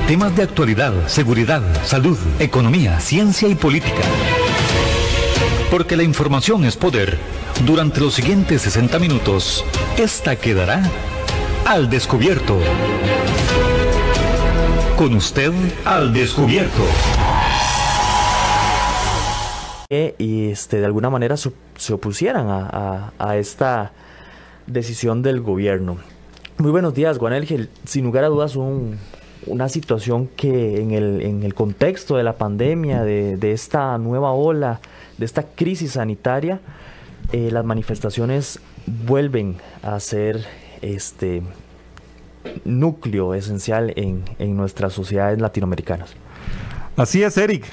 Temas de actualidad, seguridad, salud, economía, ciencia y política. Porque la información es poder. Durante los siguientes 60 minutos, esta quedará al descubierto. Con usted al descubierto. Y de alguna manera se opusieran a esta decisión del gobierno. Muy buenos días, Juan Elgel. Sin lugar a dudas, una situación que en el contexto de la pandemia, de esta nueva ola, de esta crisis sanitaria, las manifestaciones vuelven a ser núcleo esencial en nuestras sociedades latinoamericanas. Así es, Eric.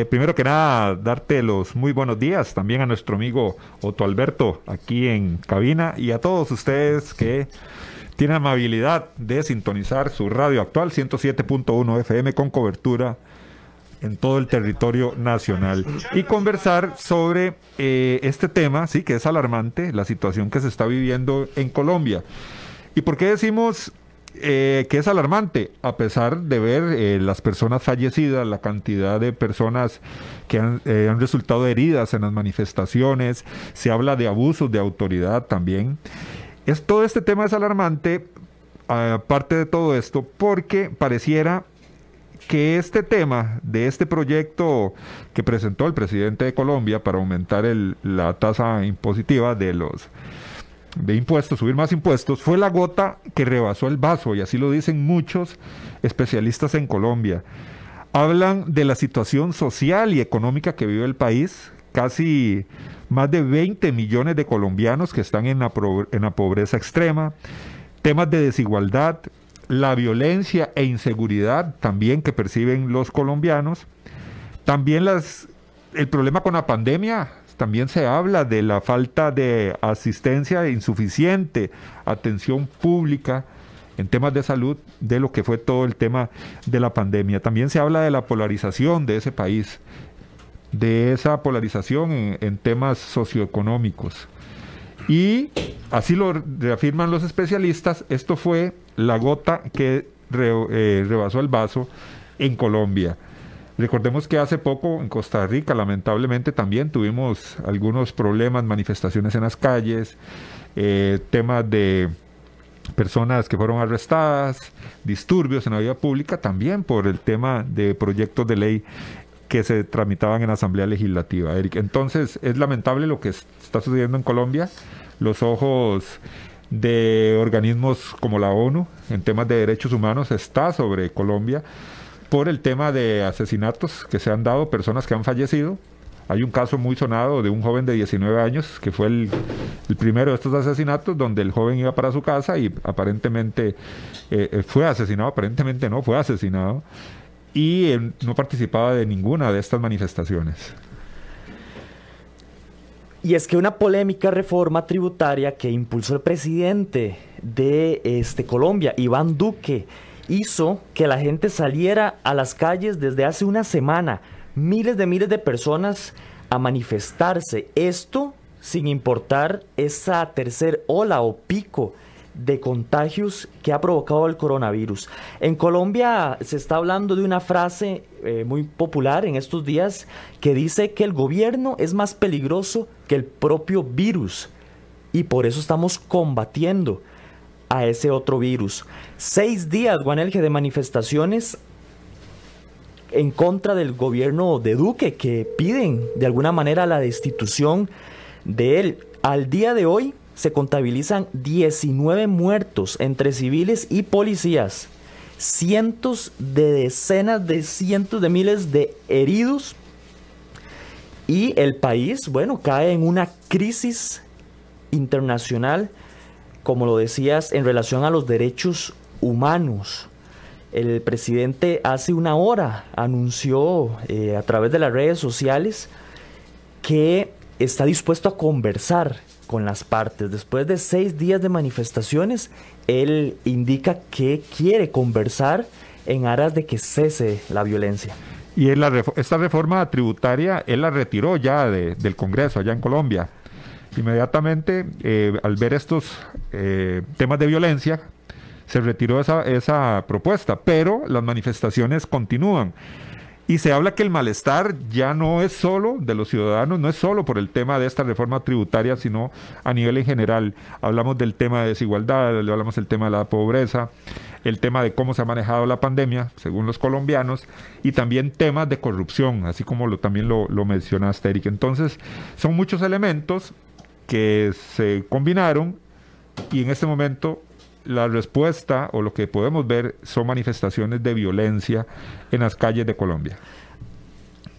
Primero que nada, darte los muy buenos días también a nuestro amigo Otto Alberto aquí en cabina y a todos ustedes que tienen amabilidad de sintonizar su radio actual 107.1 FM con cobertura en todo el territorio nacional y conversar sobre este tema, sí, que es alarmante, la situación que se está viviendo en Colombia. ¿Y por qué decimos que es alarmante? A pesar de ver las personas fallecidas, la cantidad de personas que han resultado heridas en las manifestaciones, se habla de abusos de autoridad también. Todo este tema es alarmante, aparte de todo esto, porque pareciera que este tema de este proyecto que presentó el presidente de Colombia para aumentar la tasa impositiva de impuestos, subir más impuestos, fue la gota que rebasó el vaso, y así lo dicen muchos especialistas en Colombia. Hablan de la situación social y económica que vive el país, casi más de 20 millones de colombianos que están en la pobreza extrema, temas de desigualdad, la violencia e inseguridad también que perciben los colombianos, también el problema con la pandemia. También se habla de la falta de asistencia insuficiente, atención pública en temas de salud, de lo que fue todo el tema de la pandemia. También se habla de la polarización de ese país, de esa polarización en temas socioeconómicos. Y así lo reafirman los especialistas, esto fue la gota que rebasó el vaso en Colombia. Recordemos que hace poco en Costa Rica, lamentablemente, también tuvimos algunos problemas, manifestaciones en las calles, temas de personas que fueron arrestadas, disturbios en la vía pública, también por el tema de proyectos de ley que se tramitaban en la Asamblea Legislativa, Eric. Entonces, es lamentable lo que está sucediendo en Colombia. Los ojos de organismos como la ONU en temas de derechos humanos está sobre Colombia, por el tema de asesinatos que se han dado, personas que han fallecido. Hay un caso muy sonado de un joven de 19 años, que fue el primero de estos asesinatos, donde el joven iba para su casa y aparentemente fue asesinado, aparentemente no, fue asesinado, y él no participaba de ninguna de estas manifestaciones. Y es que una polémica reforma tributaria que impulsó el presidente de Colombia, Iván Duque, hizo que la gente saliera a las calles desde hace una semana, miles de personas a manifestarse. Esto sin importar esa tercera ola o pico de contagios que ha provocado el coronavirus. En Colombia se está hablando de una frase muy popular en estos días que dice que el gobierno es más peligroso que el propio virus, y por eso estamos combatiendo a ese otro virus. 6 días, Juan Elge, de manifestaciones en contra del gobierno de Duque, que piden de alguna manera la destitución de él. Al día de hoy se contabilizan 19 muertos entre civiles y policías, cientos de miles de heridos, y el país, bueno, cae en una crisis internacional, como lo decías, en relación a los derechos humanos. El presidente hace una hora anunció a través de las redes sociales que está dispuesto a conversar con las partes. Después de 6 días de manifestaciones, él indica que quiere conversar en aras de que cese la violencia. Y esta reforma tributaria, él la retiró ya del Congreso, allá en Colombia. Inmediatamente, al ver estos temas de violencia, se retiró esa propuesta, pero las manifestaciones continúan. Y se habla que el malestar ya no es solo de los ciudadanos, no es solo por el tema de esta reforma tributaria, sino a nivel en general. Hablamos del tema de desigualdad, hablamos del tema de la pobreza, el tema de cómo se ha manejado la pandemia, según los colombianos, y también temas de corrupción, así como también lo mencionaste, Eric. Entonces, son muchos elementos que se combinaron y en este momento la respuesta o lo que podemos ver son manifestaciones de violencia en las calles de Colombia.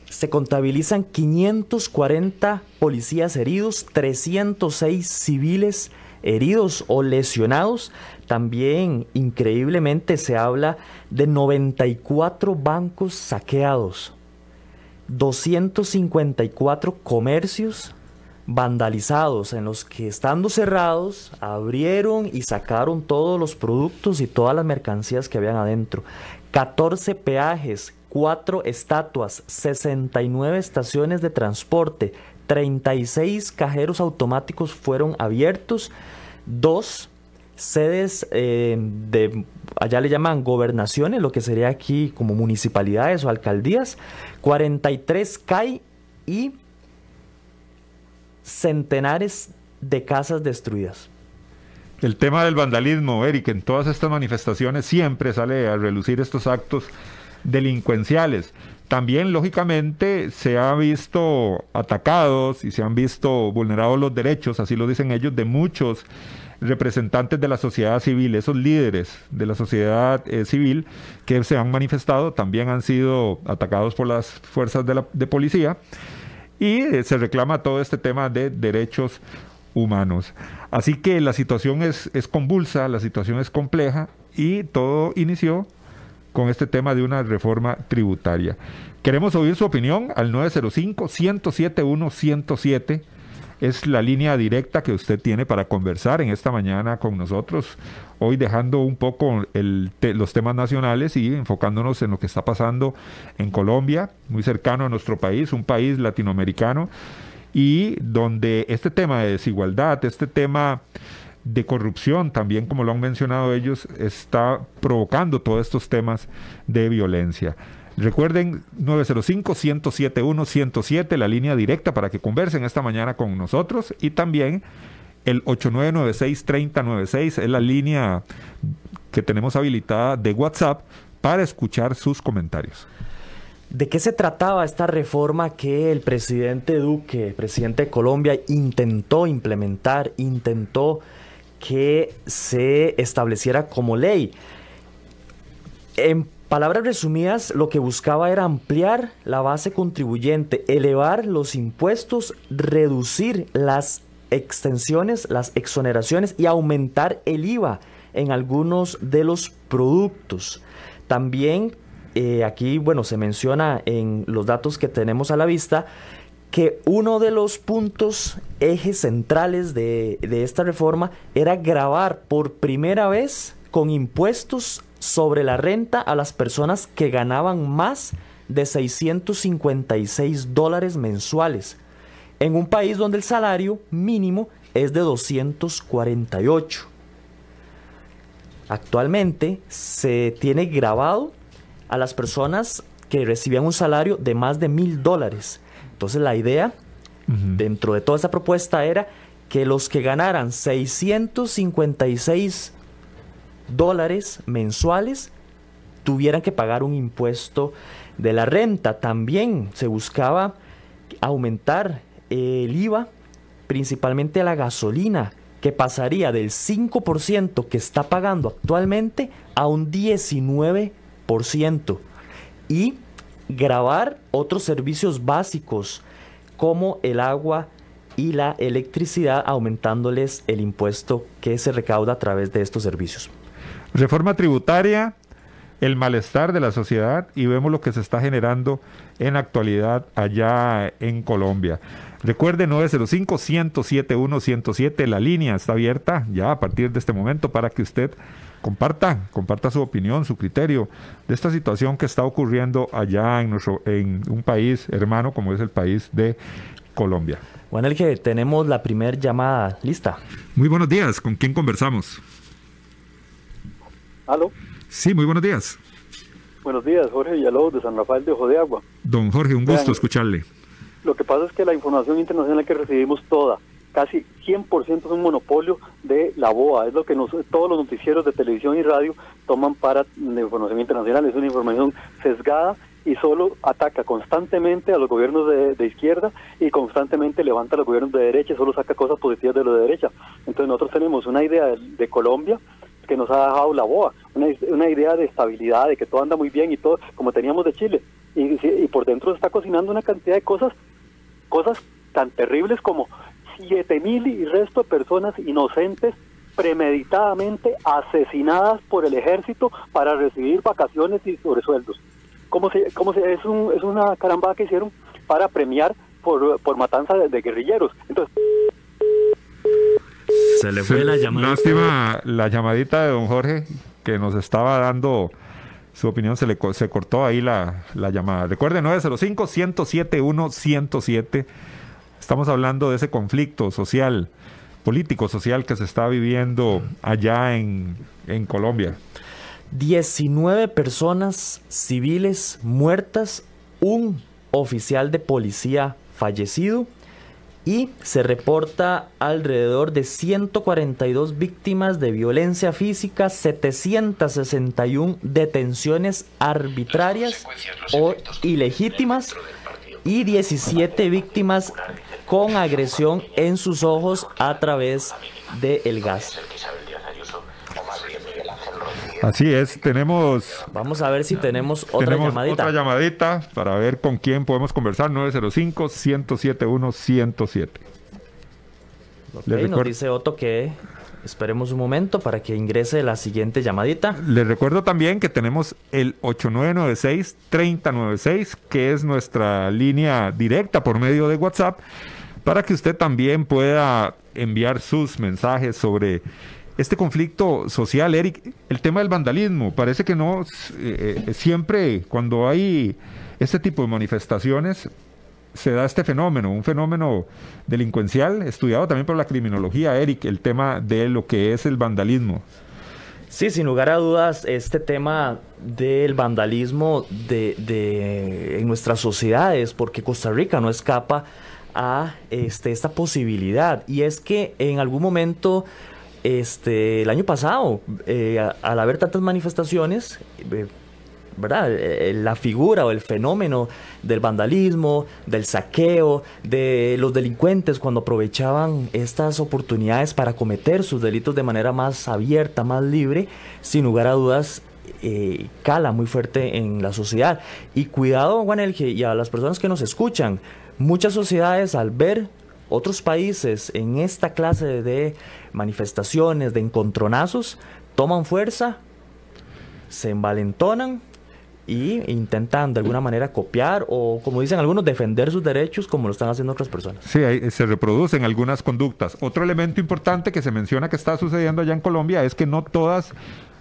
Se contabilizan 540 policías heridos, 306 civiles heridos o lesionados. También, increíblemente, se habla de 94 bancos saqueados, 254 comercios vandalizados, en los que, estando cerrados, abrieron y sacaron todos los productos y todas las mercancías que habían adentro. 14 peajes, 4 estatuas, 69 estaciones de transporte, 36 cajeros automáticos fueron abiertos, 2 sedes allá le llaman gobernaciones, lo que sería aquí como municipalidades o alcaldías, 43 CAI y centenares de casas destruidas. El tema del vandalismo, Eric, en todas estas manifestaciones siempre sale a relucir estos actos delincuenciales. También, lógicamente, se ha visto atacados y se han visto vulnerados los derechos, así lo dicen ellos, de muchos representantes de la sociedad civil. Esos líderes de la sociedad civil que se han manifestado también han sido atacados por las fuerzas de policía. Y se reclama todo este tema de derechos humanos. Así que la situación es convulsa, la situación es compleja y todo inició con este tema de una reforma tributaria. Queremos oír su opinión al 905-107-107. Es la línea directa que usted tiene para conversar en esta mañana con nosotros. Hoy dejando un poco los temas nacionales y enfocándonos en lo que está pasando en Colombia, muy cercano a nuestro país, un país latinoamericano, y donde este tema de desigualdad, este tema de corrupción, también como lo han mencionado ellos, está provocando todos estos temas de violencia. Recuerden, 905-107-107, la línea directa para que conversen esta mañana con nosotros, y también el 8996-3096 es la línea que tenemos habilitada de WhatsApp para escuchar sus comentarios. ¿De qué se trataba esta reforma que el presidente Duque, presidente de Colombia, intentó implementar, intentó que se estableciera como ley? En palabras resumidas, lo que buscaba era ampliar la base contribuyente, elevar los impuestos, reducir las extensiones, las exoneraciones y aumentar el IVA en algunos de los productos. También aquí, bueno, se menciona en los datos que tenemos a la vista que uno de los puntos, ejes centrales de esta reforma era gravar por primera vez con impuestos sobre la renta a las personas que ganaban más de $656 mensuales, en un país donde el salario mínimo es de 248. Actualmente se tiene gravado a las personas que recibían un salario de más de $1,000. Entonces la idea dentro de toda esa propuesta era que los que ganaran $656 mensuales tuvieran que pagar un impuesto de la renta. También se buscaba aumentar el IVA, principalmente a la gasolina, que pasaría del 5% que está pagando actualmente a un 19%, y gravar otros servicios básicos como el agua y la electricidad, aumentándoles el impuesto que se recauda a través de estos servicios. Reforma tributaria, el malestar de la sociedad, y vemos lo que se está generando en la actualidad allá en Colombia. Recuerde, 905-107-107, la línea está abierta ya a partir de este momento para que usted comparta su opinión, su criterio de esta situación que está ocurriendo allá en un país hermano como es el país de Colombia. Bueno, el que tenemos la primera llamada lista. Muy buenos días, ¿con quién conversamos? ¿Aló? Sí, muy buenos días. Buenos días, Jorge Villalobos de San Rafael de Ojo de Agua. Don Jorge, un gusto escucharle. Lo que pasa es que la información internacional que recibimos toda, casi 100% es un monopolio de la BOA, es lo que todos los noticieros de televisión y radio toman para la información internacional, es una información sesgada y solo ataca constantemente a los gobiernos de izquierda y constantemente levanta a los gobiernos de derecha y solo saca cosas positivas de los de derecha. Entonces nosotros tenemos una idea de Colombia que nos ha dejado la BOA, una idea de estabilidad, de que todo anda muy bien y todo, como teníamos de Chile, y por dentro se está cocinando una cantidad de cosas tan terribles como 7,000 y resto de personas inocentes premeditadamente asesinadas por el ejército para recibir vacaciones y sobresueldos. Es una carambada que hicieron para premiar por matanza de guerrilleros. Entonces se le fue la llamada. Lástima la llamadita de don Jorge, que nos estaba dando su opinión, se cortó ahí la llamada. Recuerden, 905-107-107. Estamos hablando de ese conflicto social, político-social que se está viviendo allá en Colombia. 19 personas civiles muertas, un oficial de policía fallecido y se reporta alrededor de 142 víctimas de violencia física, 761 detenciones arbitrarias o ilegítimas y 17 víctimas con agresión en sus ojos a través del gas. Así es, Vamos a ver si tenemos otra llamadita para ver con quién podemos conversar. 905-107-107. Nos dice Otto que esperemos un momento para que ingrese la siguiente llamadita. Les recuerdo también que tenemos el 8996-3096, que es nuestra línea directa por medio de WhatsApp, para que usted también pueda enviar sus mensajes sobre este conflicto social. Eric, el tema del vandalismo, parece que no, siempre cuando hay este tipo de manifestaciones se da este fenómeno, un fenómeno delincuencial, estudiado también por la criminología, Eric, el tema de lo que es el vandalismo. Sí, sin lugar a dudas, este tema del vandalismo en nuestras sociedades, porque Costa Rica no escapa a esta posibilidad, y es que en algún momento el año pasado, al haber tantas manifestaciones, ¿verdad? La figura o el fenómeno del vandalismo, del saqueo, de los delincuentes cuando aprovechaban estas oportunidades para cometer sus delitos de manera más abierta, más libre, sin lugar a dudas, cala muy fuerte en la sociedad. Y cuidado, Juan Elge, y a las personas que nos escuchan, muchas sociedades al ver otros países en esta clase de manifestaciones, de encontronazos, toman fuerza, se envalentonan y intentan de alguna manera copiar o, como dicen algunos, defender sus derechos como lo están haciendo otras personas. Sí, ahí se reproducen algunas conductas. Otro elemento importante que se menciona que está sucediendo allá en Colombia es que no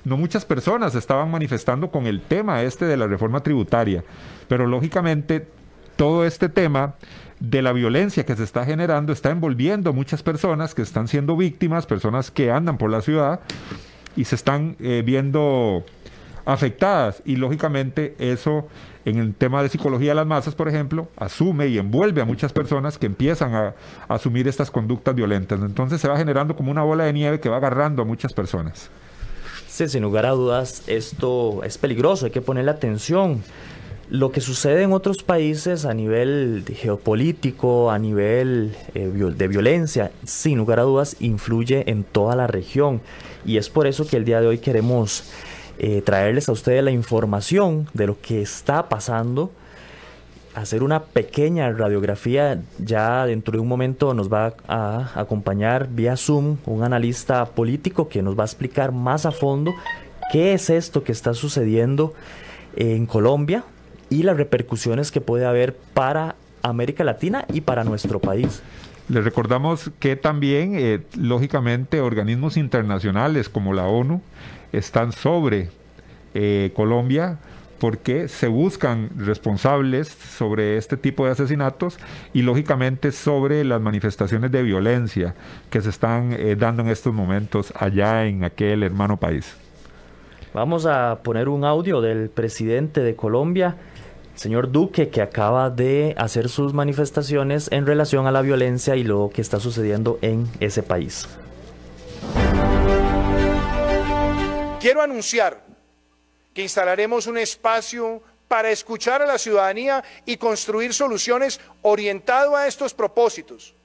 muchas personas estaban manifestando con el tema de la reforma tributaria, pero lógicamente todo este tema de la violencia que se está generando está envolviendo a muchas personas que están siendo víctimas, personas que andan por la ciudad y se están viendo afectadas, y lógicamente eso en el tema de psicología de las masas, por ejemplo, asume y envuelve a muchas personas que empiezan a asumir estas conductas violentas. Entonces se va generando como una bola de nieve que va agarrando a muchas personas. Sí, sin lugar a dudas, esto es peligroso, hay que ponerle atención. Lo que sucede en otros países a nivel geopolítico, a nivel de violencia, sin lugar a dudas, influye en toda la región. Y es por eso que el día de hoy queremos traerles a ustedes la información de lo que está pasando, hacer una pequeña radiografía. Ya dentro de un momento nos va a acompañar vía Zoom un analista político que nos va a explicar más a fondo qué es esto que está sucediendo en Colombia y las repercusiones que puede haber para América Latina y para nuestro país. Les recordamos que también, lógicamente, organismos internacionales como la ONU están sobre Colombia, porque se buscan responsables sobre este tipo de asesinatos y lógicamente sobre las manifestaciones de violencia que se están dando en estos momentos allá en aquel hermano país. Vamos a poner un audio del presidente de Colombia, señor Duque, que acaba de hacer sus manifestaciones en relación a la violencia y lo que está sucediendo en ese país. Quiero anunciar que instalaremos un espacio para escuchar a la ciudadanía y construir soluciones orientado a estos propósitos,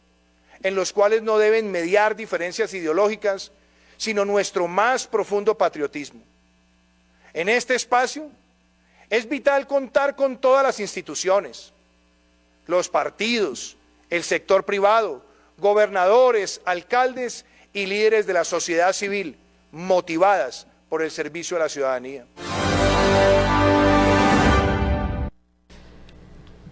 en los cuales no deben mediar diferencias ideológicas, sino nuestro más profundo patriotismo. En este espacio es vital contar con todas las instituciones, los partidos, el sector privado, gobernadores, alcaldes y líderes de la sociedad civil, motivadas por el servicio a la ciudadanía.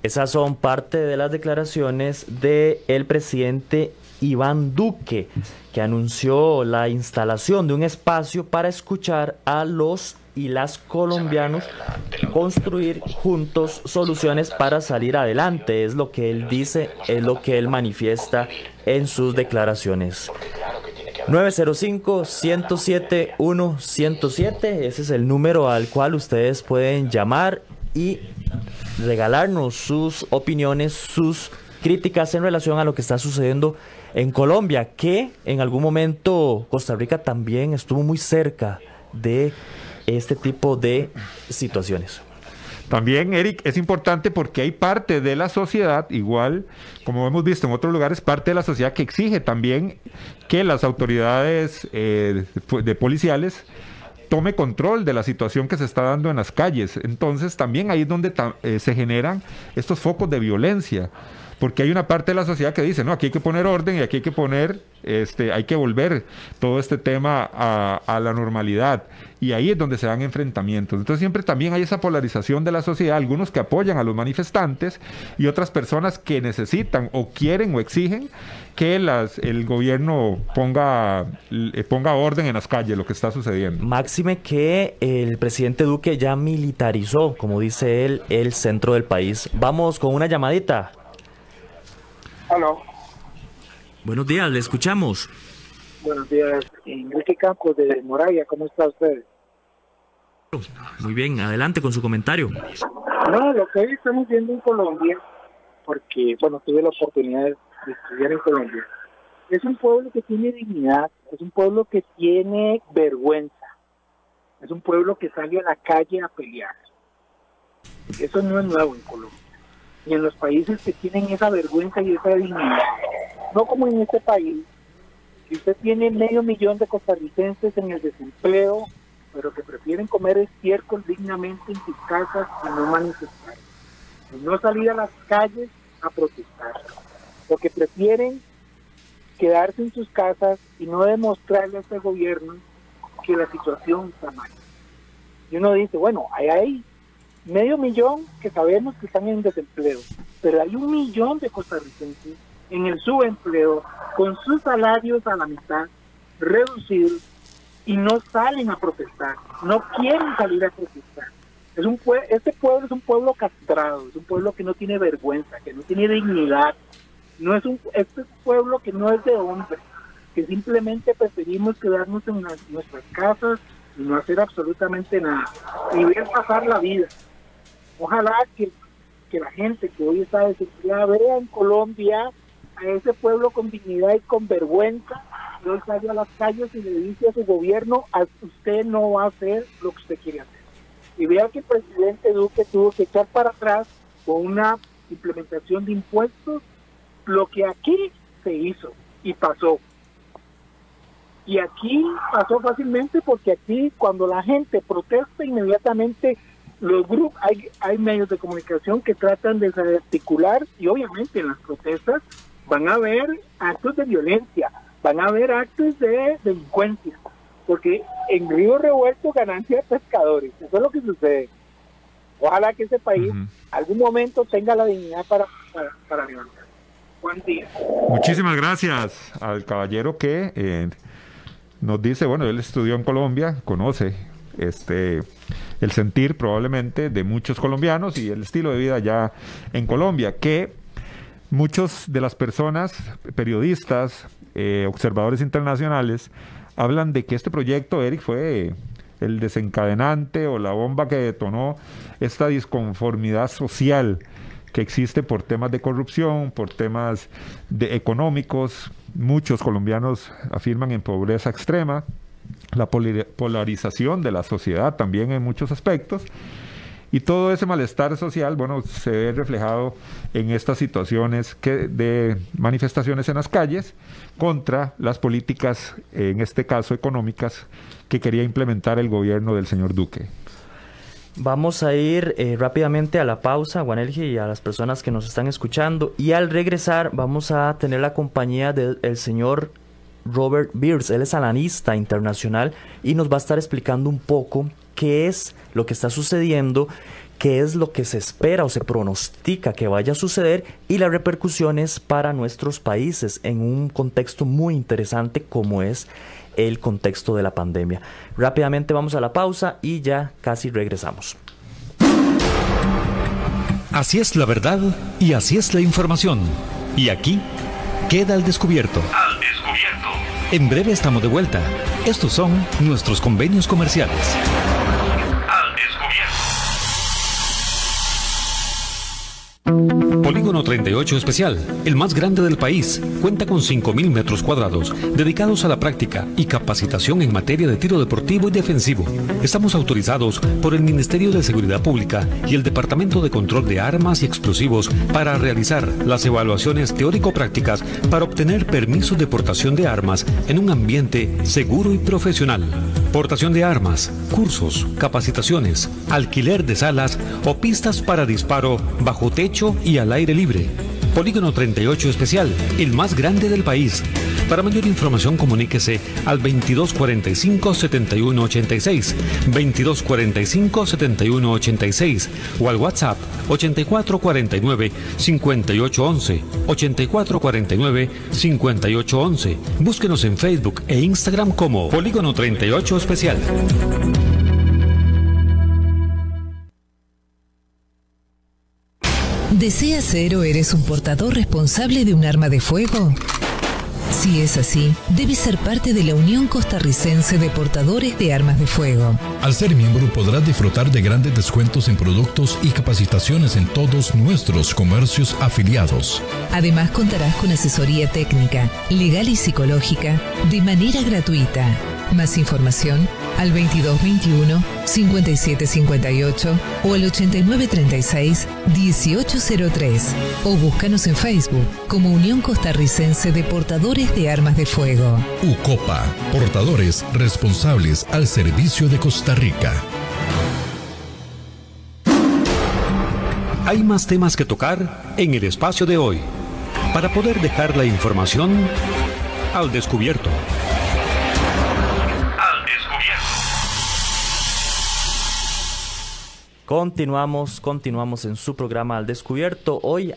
Esas son parte de las declaraciones del presidente Iván Duque, que anunció la instalación de un espacio para escuchar a los y las colombianos, construir juntos soluciones para salir adelante. Es lo que él dice, es lo que él manifiesta en sus declaraciones. 905-107-107, ese es el número al cual ustedes pueden llamar y regalarnos sus opiniones, sus críticas en relación a lo que está sucediendo en Colombia, que en algún momento Costa Rica también estuvo muy cerca de este tipo de situaciones. También, Eric, es importante porque hay parte de la sociedad, igual como hemos visto en otros lugares, parte de la sociedad que exige también que las autoridades de policiales tome control de la situación que se está dando en las calles. Entonces también ahí es donde se generan estos focos de violencia, porque hay una parte de la sociedad que dice, no, aquí hay que poner orden y aquí hay que poner, hay que volver todo este tema a la normalidad, y ahí es donde se dan enfrentamientos. Entonces siempre también hay esa polarización de la sociedad, algunos que apoyan a los manifestantes y otras personas que necesitan o quieren o exigen que el gobierno ponga orden en las calles, lo que está sucediendo. Máxime que el presidente Duque ya militarizó, como dice él, el centro del país. Vamos con una llamadita. Aló. Buenos días, le escuchamos. Buenos días, Enrique Campos de Moravia, ¿cómo está usted? Muy bien, adelante con su comentario. No, lo que hoy estamos viendo en Colombia, porque, bueno, tuve la oportunidad de estudiar en Colombia, es un pueblo que tiene dignidad, es un pueblo que tiene vergüenza, es un pueblo que sale a la calle a pelear. Eso no es nuevo en Colombia, y en los países que tienen esa vergüenza y esa dignidad, no como en este país. Si usted tiene 500,000 de costarricenses en el desempleo, pero que prefieren comer estiércol dignamente en sus casas y no manifestar, y no salir a las calles a protestar, porque prefieren quedarse en sus casas y no demostrarle a este gobierno que la situación está mal. Y uno dice, bueno, hay 500,000 que sabemos que están en desempleo, pero hay 1,000,000 de costarricenses en el subempleo, con sus salarios a la mitad, reducidos, y no salen a protestar, no quieren salir a protestar. Este pueblo es un pueblo castrado, es un pueblo que no tiene vergüenza, que no tiene dignidad. Este es un pueblo que no es de hombres, que simplemente preferimos quedarnos en nuestras casas y no hacer absolutamente nada, y ver pasar la vida. Ojalá que la gente que hoy está desempleada vea en Colombia a ese pueblo con dignidad y con vergüenza, y hoy sale a las calles y le dice a su gobierno, usted no va a hacer lo que usted quiere hacer. Y vea que el presidente Duque tuvo que echar para atrás con una implementación de impuestos lo que aquí se hizo y pasó. Y aquí pasó fácilmente porque aquí cuando la gente protesta inmediatamente los grupos, hay medios de comunicación que tratan de desarticular, y obviamente en las protestas van a haber actos de violencia, van a haber actos de delincuencia, porque en río revuelto ganancia de pescadores, eso es lo que sucede. Ojalá que ese país algún momento tenga la dignidad para levantar. Buen día. Muchísimas gracias al caballero que nos dice, bueno, él estudió en Colombia, conoce el sentir probablemente de muchos colombianos y el estilo de vida ya en Colombia, que muchos de las personas, periodistas, observadores internacionales, hablan de que este proyecto, Eric, fue el desencadenante o la bomba que detonó esta disconformidad social que existe por temas de corrupción, por temas económicos. Muchos colombianos afirman en pobreza extrema, la polarización de la sociedad también en muchos aspectos, y todo ese malestar social, bueno, se ve reflejado en estas situaciones de manifestaciones en las calles contra las políticas, en este caso económicas, que quería implementar el gobierno del señor Duque. Vamos a ir rápidamente a la pausa, Juanelgi, y a las personas que nos están escuchando, y al regresar vamos a tener la compañía del señor Robert Beers. Él es analista internacional y nos va a estar explicando un poco qué es lo que está sucediendo, qué es lo que se espera o se pronostica que vaya a suceder y las repercusiones para nuestros países en un contexto muy interesante como es el contexto de la pandemia. Rápidamente vamos a la pausa y ya casi regresamos. Así es la verdad y así es la información. Y aquí queda al descubierto. Al descubierto. En breve estamos de vuelta. Estos son nuestros convenios comerciales. Polígono 38 Especial, el más grande del país, cuenta con 5.000 metros cuadrados dedicados a la práctica y capacitación en materia de tiro deportivo y defensivo. Estamos autorizados por el Ministerio de Seguridad Pública y el Departamento de Control de Armas y Explosivos para realizar las evaluaciones teórico-prácticas para obtener permisos de portación de armas en un ambiente seguro y profesional. Portación de armas, cursos, capacitaciones, alquiler de salas o pistas para disparo bajo techo y al aire libre. Polígono 38 Especial, el más grande del país. Para mayor información comuníquese al 2245-7186, 2245-7186 o al WhatsApp 8449-5811, 8449-5811. Búsquenos en Facebook e Instagram como Polígono 38 Especial. ¿Deseas ser o eres un portador responsable de un arma de fuego? Si es así, debes ser parte de la Unión Costarricense de Portadores de Armas de Fuego. Al ser miembro podrás disfrutar de grandes descuentos en productos y capacitaciones en todos nuestros comercios afiliados. Además contarás con asesoría técnica, legal y psicológica de manera gratuita. Más información al 2221-5758 o al 8936-1803 o búscanos en Facebook como Unión Costarricense de Portadores de Armas de Fuego. UCOPA, portadores responsables al servicio de Costa Rica. Hay más temas que tocar en el espacio de hoy para poder dejar la información al descubierto. Continuamos en su programa Al Descubierto, hoy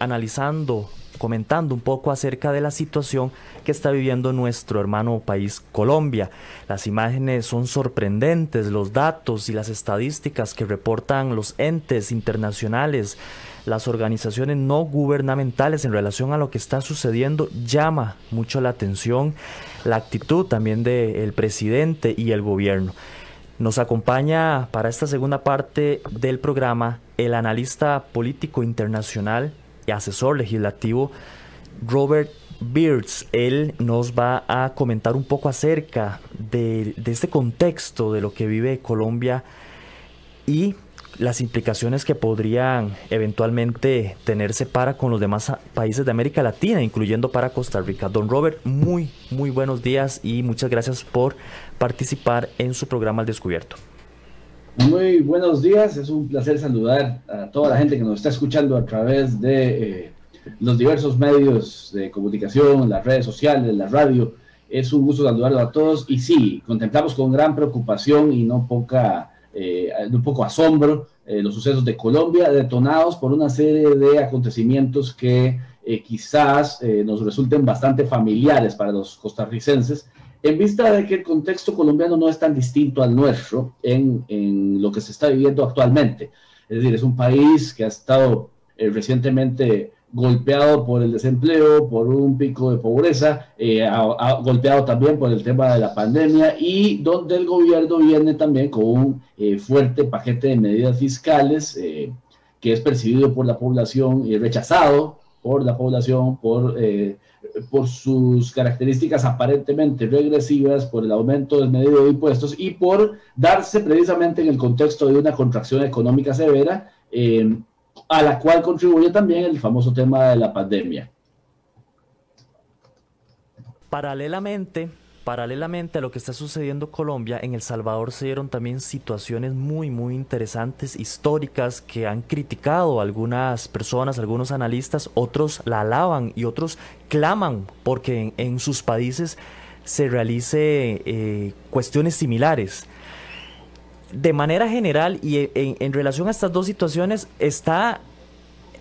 comentando un poco acerca de la situación que está viviendo nuestro hermano país Colombia. Las imágenes son sorprendentes, los datos y las estadísticas que reportan los entes internacionales, las organizaciones no gubernamentales en relación a lo que está sucediendo llama mucho la atención, la actitud también del presidente y el gobierno. Nos acompaña para esta segunda parte del programa el analista político internacional y asesor legislativo Robert Beers. Él nos va a comentar un poco acerca de este contexto de lo que vive Colombia y las implicaciones que podrían eventualmente tenerse para con los demás países de América Latina, incluyendo para Costa Rica. Don Robert, muy buenos días y muchas gracias por participar en su programa Al Descubierto. Muy buenos días, es un placer saludar a toda la gente que nos está escuchando a través de los diversos medios de comunicación, las redes sociales, la radio. Es un gusto saludarlos a todos y sí, contemplamos con gran preocupación y no poco asombro los sucesos de Colombia, detonados por una serie de acontecimientos que quizás nos resulten bastante familiares para los costarricenses, en vista de que el contexto colombiano no es tan distinto al nuestro en lo que se está viviendo actualmente. Es decir, es un país que ha estado recientemente golpeado por el desempleo, por un pico de pobreza, golpeado también por el tema de la pandemia, y donde el gobierno viene también con un fuerte paquete de medidas fiscales que es percibido por la población y rechazado por la población por sus características aparentemente regresivas, por el aumento desmedido de impuestos y por darse precisamente en el contexto de una contracción económica severa, a la cual contribuye también el famoso tema de la pandemia. Paralelamente a lo que está sucediendo en Colombia, en El Salvador se dieron también situaciones muy interesantes, históricas, que han criticado algunas personas, algunos analistas, otros la alaban y otros claman porque en sus países se realice cuestiones similares. De manera general y en relación a estas dos situaciones, ¿está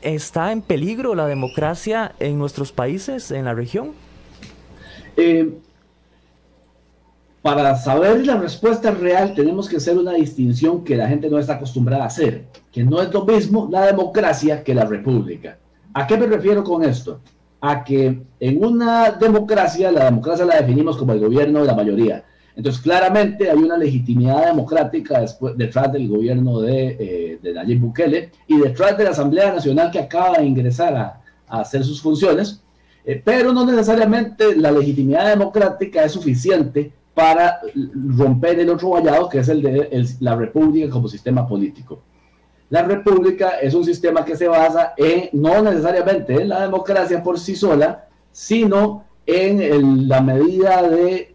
en peligro la democracia en nuestros países, en la región? Para saber la respuesta real tenemos que hacer una distinción que la gente no está acostumbrada a hacer, que no es lo mismo la democracia que la república. ¿A qué me refiero con esto? A que en una democracia, la democracia la definimos como el gobierno de la mayoría. Entonces, claramente hay una legitimidad democrática detrás del gobierno de Nayib Bukele y detrás de la Asamblea Nacional que acaba de ingresar a hacer sus funciones, pero no necesariamente la legitimidad democrática es suficiente para romper el otro vallado, que es el de la república como sistema político. La república es un sistema que se basa no necesariamente en la democracia por sí sola, sino en la medida de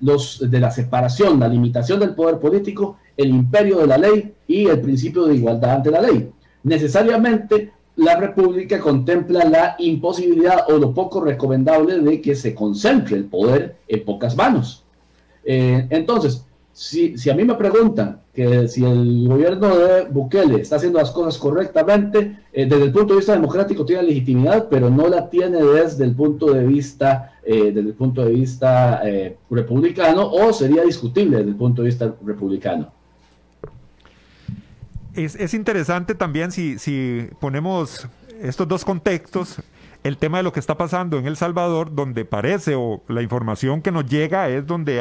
la separación, la limitación del poder político, el imperio de la ley y el principio de igualdad ante la ley. Necesariamente la república contempla la imposibilidad o lo poco recomendable de que se concentre el poder en pocas manos. Entonces, si a mí me preguntan que si el gobierno de Bukele está haciendo las cosas correctamente, desde el punto de vista democrático tiene legitimidad, pero no la tiene desde el punto de vista republicano, o sería discutible desde el punto de vista republicano. Es interesante también si ponemos estos dos contextos, el tema de lo que está pasando en El Salvador, donde parece, o la información que nos llega es donde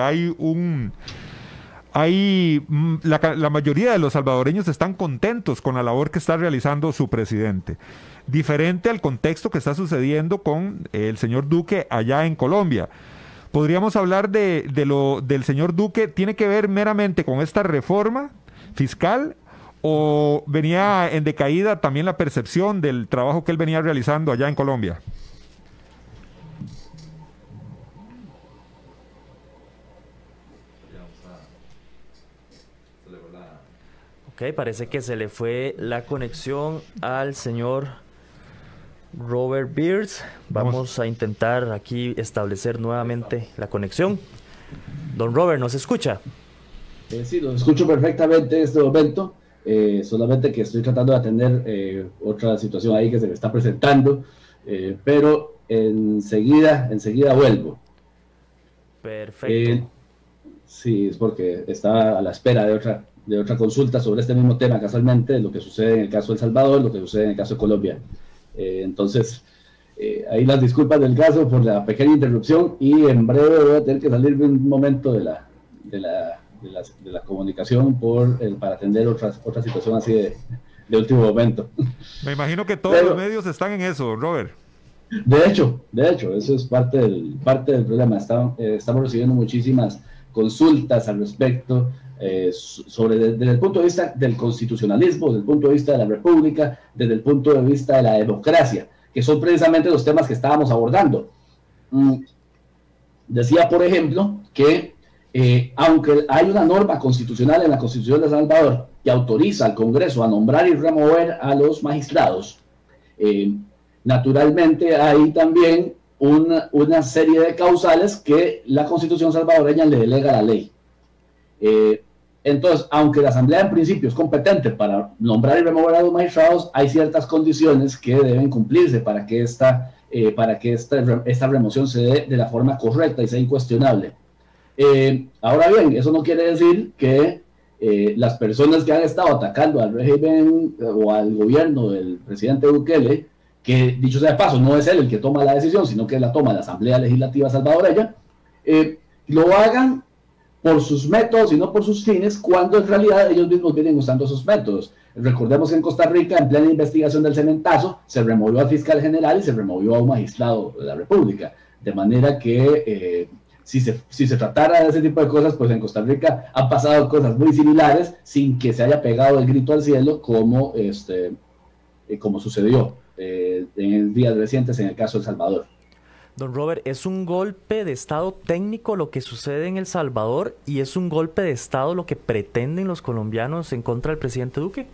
la mayoría de los salvadoreños están contentos con la labor que está realizando su presidente. Diferente al contexto que está sucediendo con el señor Duque allá en Colombia. Podríamos hablar del señor Duque, ¿tiene que ver meramente con esta reforma fiscal o venía en decaída también la percepción del trabajo que él venía realizando allá en Colombia? Ok, parece que se le fue la conexión al señor Robert Beers. Vamos a intentar aquí establecer nuevamente la conexión. Don Robert, ¿nos escucha? Sí, lo escucho perfectamente en este momento. Solamente que estoy tratando de atender otra situación ahí que se me está presentando, pero enseguida vuelvo. Perfecto. Sí, es porque estaba a la espera de otra consulta sobre este mismo tema, casualmente, lo que sucede en el caso de El Salvador, lo que sucede en el caso de Colombia. Entonces, ahí las disculpas del caso por la pequeña interrupción, y en breve voy a tener que salir un momento de la comunicación para atender otra situación así de último momento. Me imagino que todos los medios están en eso, Robert. De hecho, eso es parte del problema. Estamos recibiendo muchísimas consultas al respecto, desde el punto de vista del constitucionalismo, desde el punto de vista de la república, desde el punto de vista de la democracia, que son precisamente los temas que estábamos abordando. Decía, por ejemplo, que aunque hay una norma constitucional en la Constitución de El Salvador que autoriza al Congreso a nombrar y remover a los magistrados, naturalmente hay también una serie de causales que la Constitución salvadoreña le delega a la ley. Entonces, aunque la Asamblea en principio es competente para nombrar y remover a los magistrados, hay ciertas condiciones que deben cumplirse para que esta remoción se dé de la forma correcta y sea incuestionable. Ahora bien, eso no quiere decir que las personas que han estado atacando al régimen o al gobierno del presidente Bukele que dicho sea de paso, no es él el que toma la decisión, sino que la toma la Asamblea Legislativa salvadoreña, lo hagan por sus métodos y no por sus fines, cuando en realidad ellos mismos vienen usando esos métodos. Recordemos que en Costa Rica, en plena investigación del cementazo, se removió al fiscal general y se removió a un magistrado de la República, de manera que si se tratara de ese tipo de cosas, pues en Costa Rica han pasado cosas muy similares sin que se haya pegado el grito al cielo como sucedió en días recientes en el caso de El Salvador. Don Robert, ¿es un golpe de Estado técnico lo que sucede en El Salvador y es un golpe de Estado lo que pretenden los colombianos en contra del presidente Duque?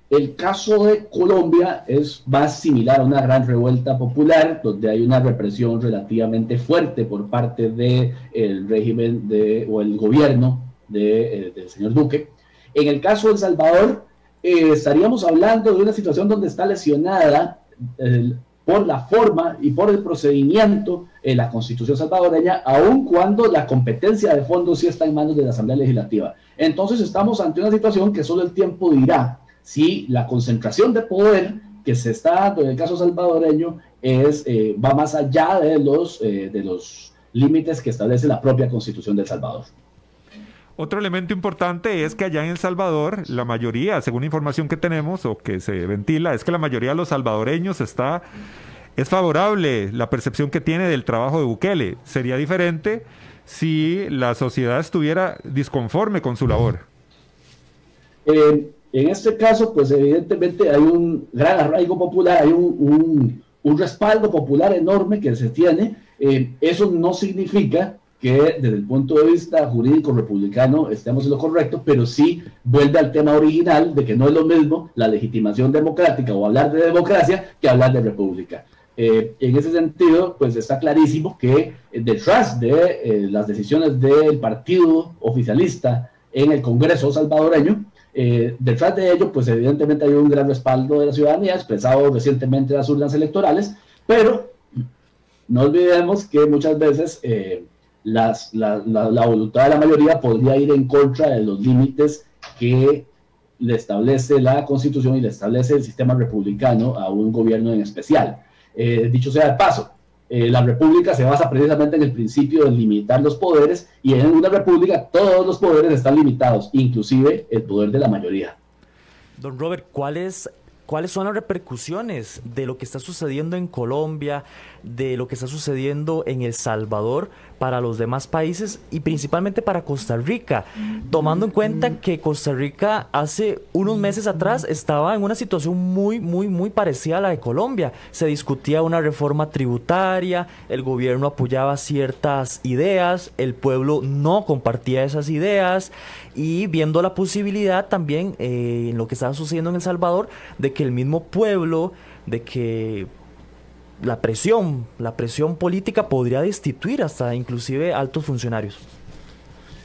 El caso de Colombia es más similar a una gran revuelta popular, donde hay una represión relativamente fuerte por parte del régimen o el gobierno del señor Duque. En el caso de El Salvador, estaríamos hablando de una situación donde está lesionada por la forma y por el procedimiento en la Constitución salvadoreña, aun cuando la competencia de fondo sí está en manos de la Asamblea Legislativa. Entonces estamos ante una situación que solo el tiempo dirá si la concentración de poder que se está dando en el caso salvadoreño va más allá de los límites que establece la propia Constitución de El Salvador. Otro elemento importante es que allá en El Salvador, la mayoría, según información que tenemos o que se ventila, es que la mayoría de los salvadoreños es favorable la percepción que tiene del trabajo de Bukele. Sería diferente si la sociedad estuviera disconforme con su labor. En este caso, pues evidentemente hay un gran arraigo popular, hay un respaldo popular enorme que se tiene. Eso no significa que desde el punto de vista jurídico republicano estemos en lo correcto, pero sí vuelve al tema original de que no es lo mismo la legitimación democrática o hablar de democracia que hablar de república. En ese sentido, pues está clarísimo que detrás de las decisiones del partido oficialista en el Congreso salvadoreño, detrás de ello, pues evidentemente hay un gran respaldo de la ciudadanía, expresado recientemente en las urnas electorales, pero no olvidemos que muchas veces la voluntad de la mayoría podría ir en contra de los límites que le establece la Constitución y le establece el sistema republicano a un gobierno en especial. Dicho sea de paso, la república se basa precisamente en el principio de limitar los poderes, y en una república todos los poderes están limitados, inclusive el poder de la mayoría. Don Robert, ¿cuáles son las repercusiones de lo que está sucediendo en Colombia, de lo que está sucediendo en El Salvador para los demás países y principalmente para Costa Rica? Tomando en cuenta que Costa Rica hace unos meses atrás estaba en una situación muy parecida a la de Colombia. Se discutía una reforma tributaria, el gobierno apoyaba ciertas ideas, el pueblo no compartía esas ideas, y viendo la posibilidad también en lo que estaba sucediendo en El Salvador de que el mismo pueblo, de que la presión política podría destituir hasta inclusive altos funcionarios.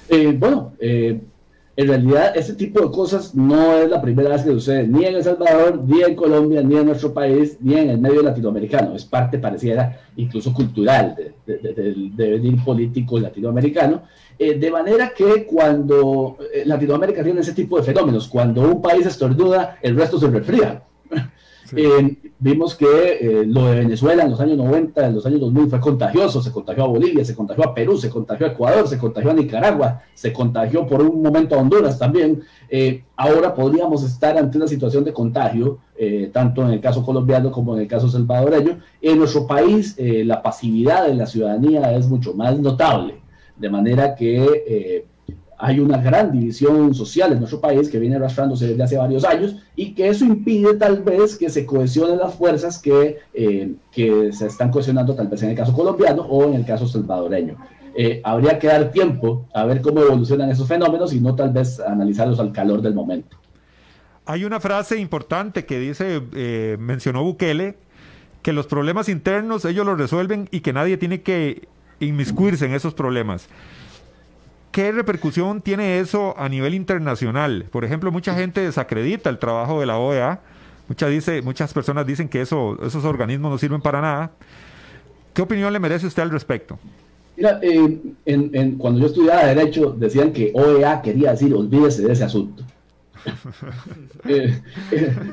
En realidad este tipo de cosas no es la primera vez que sucede, ni en El Salvador, ni en Colombia, ni en nuestro país, ni en el medio latinoamericano. Es parte, pareciera, incluso cultural del venir político latinoamericano. De manera que cuando Latinoamérica tiene ese tipo de fenómenos, cuando un país estornuda, el resto se resfría. Sí. Vimos que lo de Venezuela en los años 90, en los años 2000 fue contagioso, se contagió a Bolivia, se contagió a Perú, se contagió a Ecuador, se contagió a Nicaragua, se contagió por un momento a Honduras también. Ahora podríamos estar ante una situación de contagio, tanto en el caso colombiano como en el caso salvadoreño. En nuestro país la pasividad de la ciudadanía es mucho más notable, de manera que hay una gran división social en nuestro país que viene arrastrándose desde hace varios años, y que eso impide tal vez que se cohesionen las fuerzas que se están cohesionando tal vez en el caso colombiano o en el caso salvadoreño. Habría que dar tiempo a ver cómo evolucionan esos fenómenos y no tal vez analizarlos al calor del momento. Hay una frase importante que dice, mencionó Bukele, que los problemas internos ellos los resuelven y que nadie tiene que inmiscuirse en esos problemas. ¿Qué repercusión tiene eso a nivel internacional? Por ejemplo, mucha gente desacredita el trabajo de la OEA. Muchas personas dicen que esos organismos no sirven para nada. ¿Qué opinión le merece usted al respecto? Mira, cuando yo estudiaba Derecho decían que OEA quería decir olvídese de ese asunto.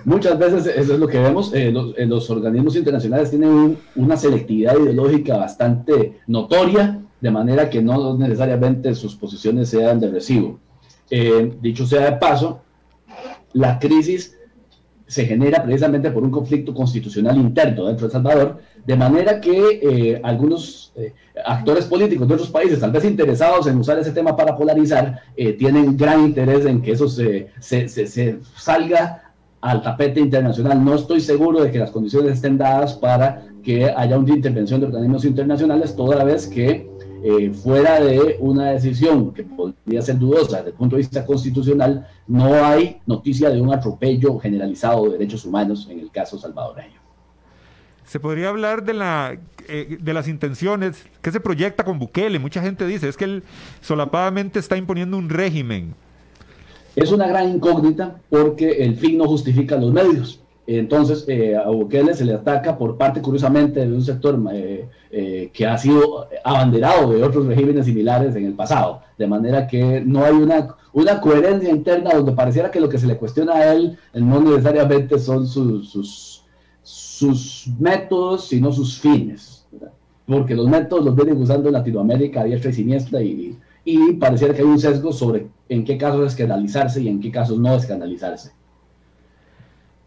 Muchas veces eso es lo que vemos. Los organismos internacionales tienen una selectividad ideológica bastante notoria, de manera que no necesariamente sus posiciones sean de recibo. Dicho sea de paso, la crisis se genera precisamente por un conflicto constitucional interno dentro de El Salvador, de manera que algunos actores políticos de otros países, tal vez interesados en usar ese tema para polarizar, tienen gran interés en que eso se salga al tapete internacional. No estoy seguro de que las condiciones estén dadas para que haya una intervención de organismos internacionales, toda vez que fuera de una decisión que podría ser dudosa desde el punto de vista constitucional, no hay noticia de un atropello generalizado de derechos humanos en el caso salvadoreño. Se podría hablar de las intenciones que se proyecta con Bukele. Mucha gente dice, es que él solapadamente está imponiendo un régimen. Es una gran incógnita porque el fin no justifica los medios. Entonces, a Bukele se le ataca por parte, curiosamente, de un sector que ha sido abanderado de otros regímenes similares en el pasado. De manera que no hay una coherencia interna donde pareciera que lo que se le cuestiona a él no necesariamente son sus métodos, sino sus fines, ¿verdad? Porque los métodos los vienen usando en Latinoamérica a diestra y siniestra y pareciera que hay un sesgo sobre en qué casos escandalizarse y en qué casos no escandalizarse.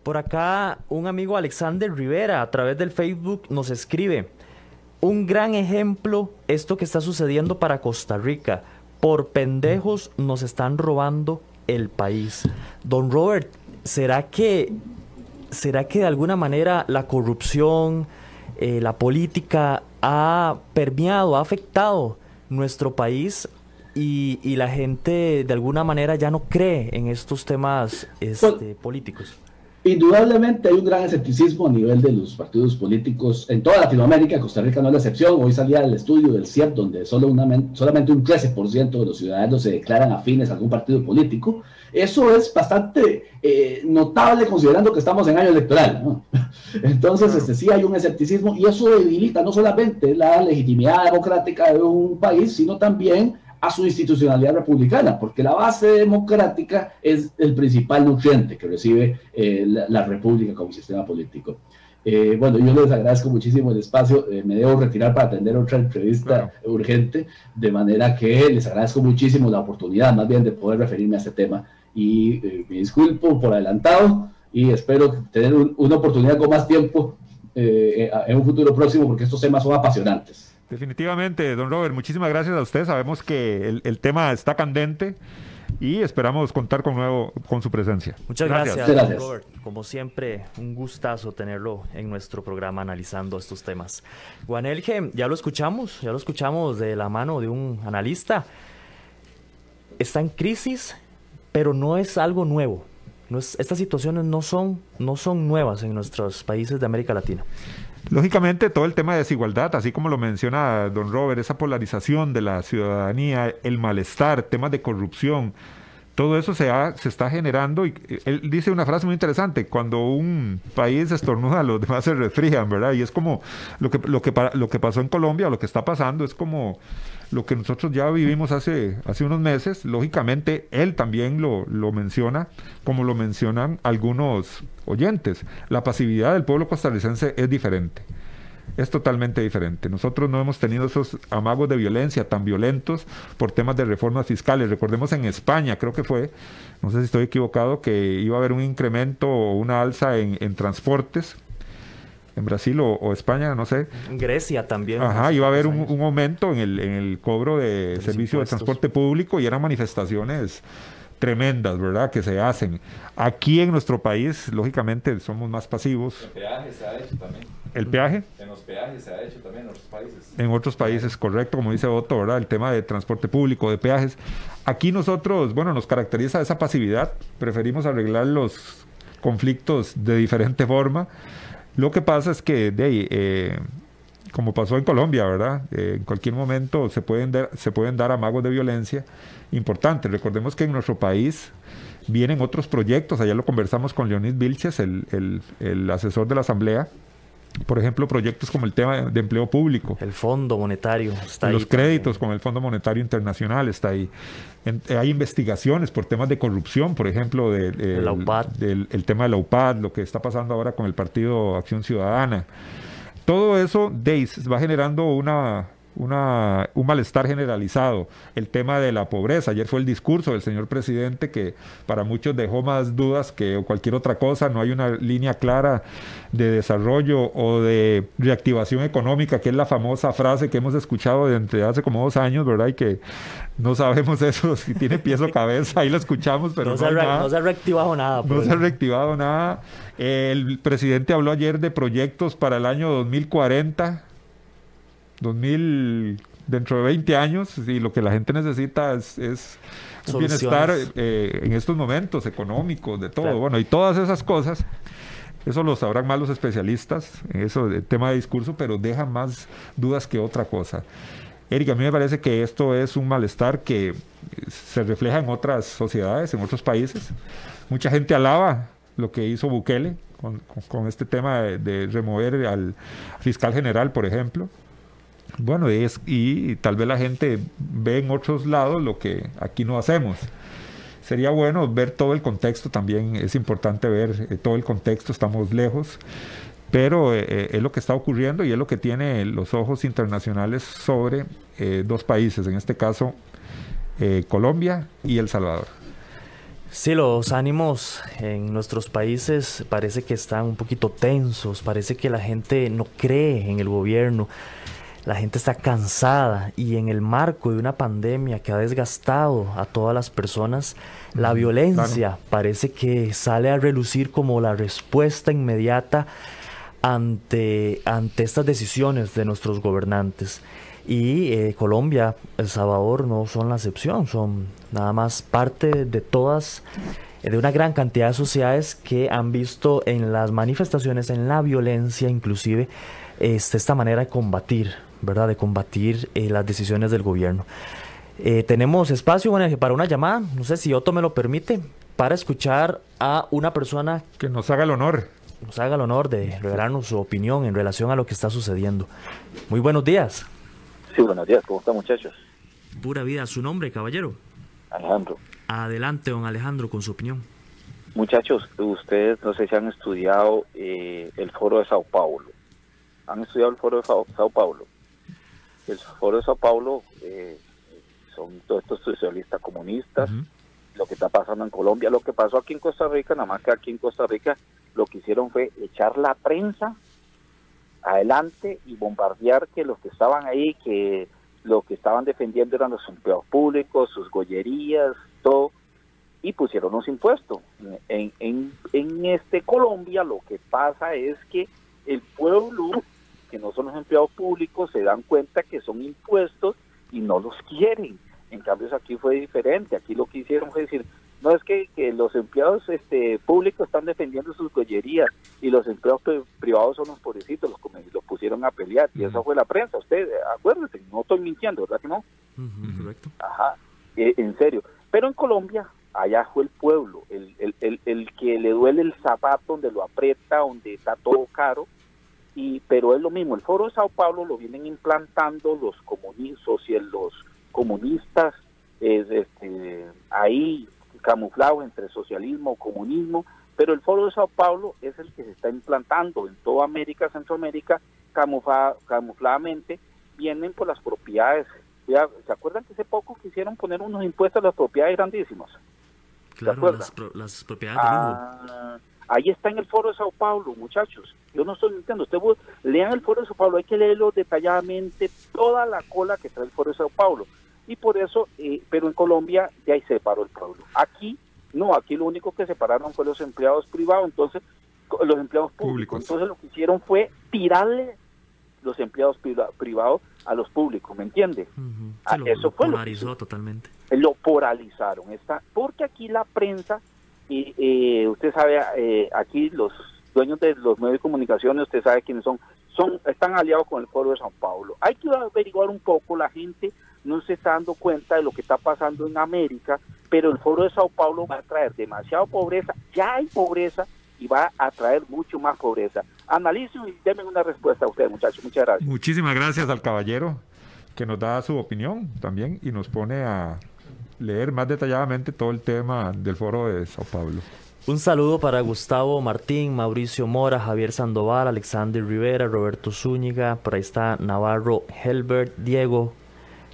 Por acá un amigo Alexander Rivera a través del Facebook nos escribe: un gran ejemplo esto que está sucediendo para Costa Rica. Por pendejos nos están robando el país. Don Robert, ¿será que de alguna manera la corrupción, la política ha permeado, ha afectado nuestro país y la gente de alguna manera ya no cree en estos temas políticos? Indudablemente hay un gran escepticismo a nivel de los partidos políticos en toda Latinoamérica. Costa Rica no es la excepción. Hoy salía el estudio del CIEP donde solamente un 13% de los ciudadanos se declaran afines a algún partido político. Eso es bastante notable considerando que estamos en año electoral, ¿no? Entonces sí hay un escepticismo y eso debilita no solamente la legitimidad democrática de un país, sino también a su institucionalidad republicana, porque la base democrática es el principal nutriente que recibe la república como sistema político. Bueno, yo les agradezco muchísimo el espacio, me debo retirar para atender otra entrevista urgente, de manera que les agradezco muchísimo la oportunidad más bien de poder referirme a este tema y me disculpo por adelantado y espero tener una oportunidad con más tiempo en un futuro próximo, porque estos temas son apasionantes. Definitivamente, don Robert, muchísimas gracias a usted. Sabemos que el tema está candente y esperamos contar con su presencia. Muchas gracias, don Robert. Como siempre, un gustazo tenerlo en nuestro programa analizando estos temas. Juanelge, ya lo escuchamos de la mano de un analista. Está en crisis, pero no es algo nuevo. Estas situaciones no son nuevas en nuestros países de América Latina. Lógicamente, todo el tema de desigualdad, así como lo menciona don Robert, esa polarización de la ciudadanía, el malestar, temas de corrupción, todo eso se está generando. Y él dice una frase muy interesante: cuando un país estornuda, los demás se resfrían, ¿verdad? Y es como lo que pasó en Colombia, lo que está pasando, es como lo que nosotros ya vivimos hace unos meses. Lógicamente, él también lo menciona, como lo mencionan algunos oyentes. La pasividad del pueblo costarricense es diferente. Es totalmente diferente. Nosotros no hemos tenido esos amagos de violencia tan violentos por temas de reformas fiscales. Recordemos en España, creo que fue, no sé si estoy equivocado, que iba a haber un incremento o una alza en transportes. En Brasil o España, no sé. En Grecia también. Ajá, iba a haber un aumento en el cobro de servicio de transporte público y eran manifestaciones tremendas, ¿verdad?, que se hacen. Aquí en nuestro país, lógicamente, somos más pasivos. El peaje se ha hecho también. ¿El peaje? En los peajes se ha hecho también en otros países. En otros países, correcto, como dice Otto, ¿verdad?, el tema de transporte público, de peajes. Aquí nosotros, bueno, nos caracteriza esa pasividad. Preferimos arreglar los conflictos de diferente forma. Lo que pasa es que, como pasó en Colombia, ¿verdad?, en cualquier momento se pueden dar amagos de violencia importantes. Recordemos que en nuestro país vienen otros proyectos. Ayer lo conversamos con Leonid Vilches, el asesor de la Asamblea, por ejemplo, proyectos como el tema de empleo público. El Fondo Monetario está ahí. Los créditos con el Fondo Monetario Internacional está ahí. Hay investigaciones por temas de corrupción, por ejemplo, la UPAD. el tema de la UPAD, lo que está pasando ahora con el Partido Acción Ciudadana. Todo eso va generando un malestar generalizado. El tema de la pobreza. Ayer fue el discurso del señor presidente que para muchos dejó más dudas que cualquier otra cosa. No hay una línea clara de desarrollo o de reactivación económica, que es la famosa frase que hemos escuchado desde hace como 2 años, ¿verdad? Y que no sabemos eso, si tiene pies o cabeza. Ahí lo escuchamos, pero no se ha reactivado nada. No se ha reactivado nada. El presidente habló ayer de proyectos para el año 2040. Dentro de 20 años, y lo que la gente necesita es un bienestar en estos momentos económicos, de todo. Claro. Bueno, y todas esas cosas, eso lo sabrán más los especialistas, eso el tema de discurso, pero dejan más dudas que otra cosa. Eric, a mí me parece que esto es un malestar que se refleja en otras sociedades, en otros países. Mucha gente alaba lo que hizo Bukele con este tema de remover al fiscal general, por ejemplo. Bueno, y tal vez la gente ve en otros lados lo que aquí no hacemos. Sería bueno ver todo el contexto también, es importante ver todo el contexto, estamos lejos, pero es lo que está ocurriendo y es lo que tiene los ojos internacionales sobre 2 países, en este caso Colombia y El Salvador. Sí, los ánimos en nuestros países parece que están un poquito tensos, parece que la gente no cree en el gobierno. La gente está cansada y en el marco de una pandemia que ha desgastado a todas las personas, la violencia parece que sale a relucir como la respuesta inmediata ante estas decisiones de nuestros gobernantes. Y Colombia, El Salvador no son la excepción, son nada más parte de una gran cantidad de sociedades que han visto en las manifestaciones, en la violencia inclusive, esta manera de combatir, ¿verdad? De combatir las decisiones del gobierno. Tenemos espacio para una llamada, no sé si Otto me lo permite, para escuchar a una persona que nos haga el honor. Nos haga el honor de revelarnos su opinión en relación a lo que está sucediendo. Muy buenos días. Sí, buenos días, ¿cómo están, muchachos? Pura vida, ¿su nombre, caballero? Alejandro. Adelante, don Alejandro, con su opinión. Muchachos, ustedes no sé si han estudiado el Foro de Sao Paulo. ¿Han estudiado el Foro de Sao Paulo? El Foro de Sao Paulo son todos estos socialistas comunistas. Lo que está pasando en Colombia, lo que pasó aquí en Costa Rica, nada más que aquí en Costa Rica lo que hicieron fue echar la prensa adelante y bombardear que los que estaban ahí, que lo que estaban defendiendo eran los empleados públicos, sus gollerías, todo, y pusieron los impuestos. En Colombia lo que pasa es que el pueblo, que no son los empleados públicos, se dan cuenta que son impuestos y no los quieren. En cambio aquí fue diferente. Aquí lo que hicieron fue decir, no es que los empleados públicos están defendiendo sus gollerías y los empleados privados son los pobrecitos, los pusieron a pelear, y esa fue la prensa. Ustedes, acuérdense, no estoy mintiendo, ¿verdad que no? Correcto. Ajá, en serio. Pero en Colombia, allá fue el pueblo, el que le duele el zapato, donde lo aprieta, donde está todo caro. Pero es lo mismo, el Foro de Sao Paulo lo vienen implantando los comunistas, ahí camuflado entre socialismo o comunismo, pero el Foro de Sao Paulo es el que se está implantando en toda América, Centroamérica, camufladamente, vienen por las propiedades. ¿Se acuerdan que hace poco quisieron poner unos impuestos a las propiedades grandísimas? Claro, las propiedades de lujo. Ahí está en el Foro de Sao Paulo, muchachos. Yo no estoy mintiendo. Ustedes lean el Foro de Sao Paulo, hay que leerlo detalladamente, toda la cola que trae el Foro de Sao Paulo. Y por eso, pero en Colombia ya ahí se separó el pueblo. Aquí no, aquí lo único que separaron fue los empleados privados, entonces los empleados públicos. Entonces lo que hicieron fue tirarle los empleados privados a los públicos, ¿me entiende? Eso fue polarizó totalmente. Lo polarizaron, porque aquí la prensa, usted sabe, aquí los dueños de los medios de comunicación, usted sabe quiénes están aliados con el Foro de Sao Paulo. Hay que averiguar un poco, la gente no se está dando cuenta de lo que está pasando en América, pero el Foro de Sao Paulo va a traer demasiada pobreza, ya hay pobreza, y va a traer mucho más pobreza. Analicen y denme una respuesta a ustedes, muchachos. Muchas gracias. Muchísimas gracias al caballero que nos da su opinión también y nos pone a leer más detalladamente todo el tema del foro de Sao Paulo. Un saludo para Gustavo Martín, Mauricio Mora, Javier Sandoval, Alexander Rivera, Roberto Zúñiga, por ahí está Navarro Helbert, Diego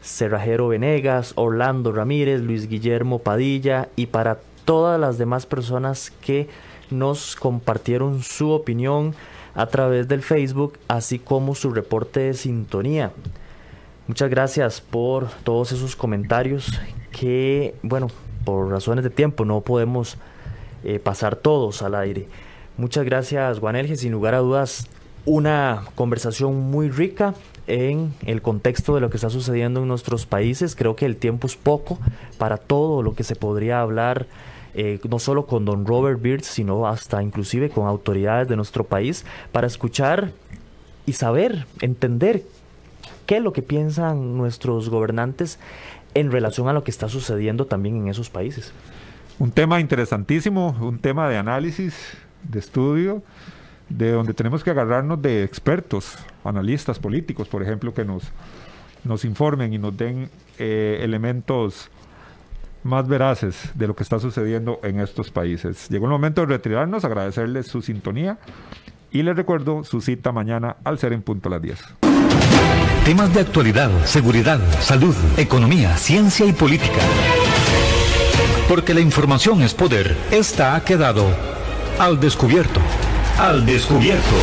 Cerrajero Venegas, Orlando Ramírez, Luis Guillermo Padilla y para todas las demás personas que nos compartieron su opinión a través del Facebook, así como su reporte de sintonía. Muchas gracias por todos esos comentarios que, bueno, por razones de tiempo no podemos pasar todos al aire. Muchas gracias, Juanelge. Sin lugar a dudas, una conversación muy rica en el contexto de lo que está sucediendo en nuestros países. Creo que el tiempo es poco para todo lo que se podría hablar, no solo con don Robert Birz, sino hasta inclusive con autoridades de nuestro país, para escuchar y saber, entender qué es lo que piensan nuestros gobernantes en relación a lo que está sucediendo también en esos países. Un tema interesantísimo, un tema de análisis, de estudio, de donde tenemos que agarrarnos de expertos, analistas políticos, por ejemplo, que nos informen y nos den elementos más veraces de lo que está sucediendo en estos países. Llegó el momento de retirarnos, agradecerles su sintonía y les recuerdo su cita mañana al ser en punto a las 10. Temas de actualidad, seguridad, salud, economía, ciencia y política. Porque la información es poder. Esta ha quedado al descubierto. Al descubierto.